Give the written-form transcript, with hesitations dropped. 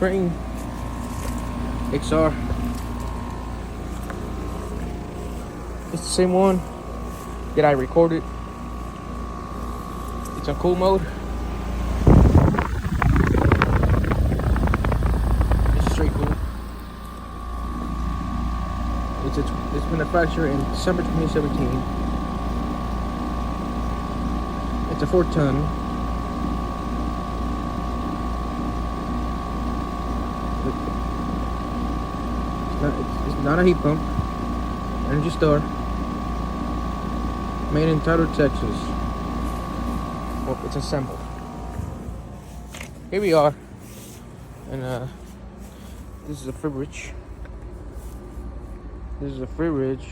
Trane XR. It's the same one that I recorded. It's on cool mode. It's straight cool. It's manufactured in December 2017. It's a 4-ton. It's not a heat pump. Energy Star. Made in Tyler, Texas. Well, it's assembled. Here we are. And this is a fridge. This is a fridge.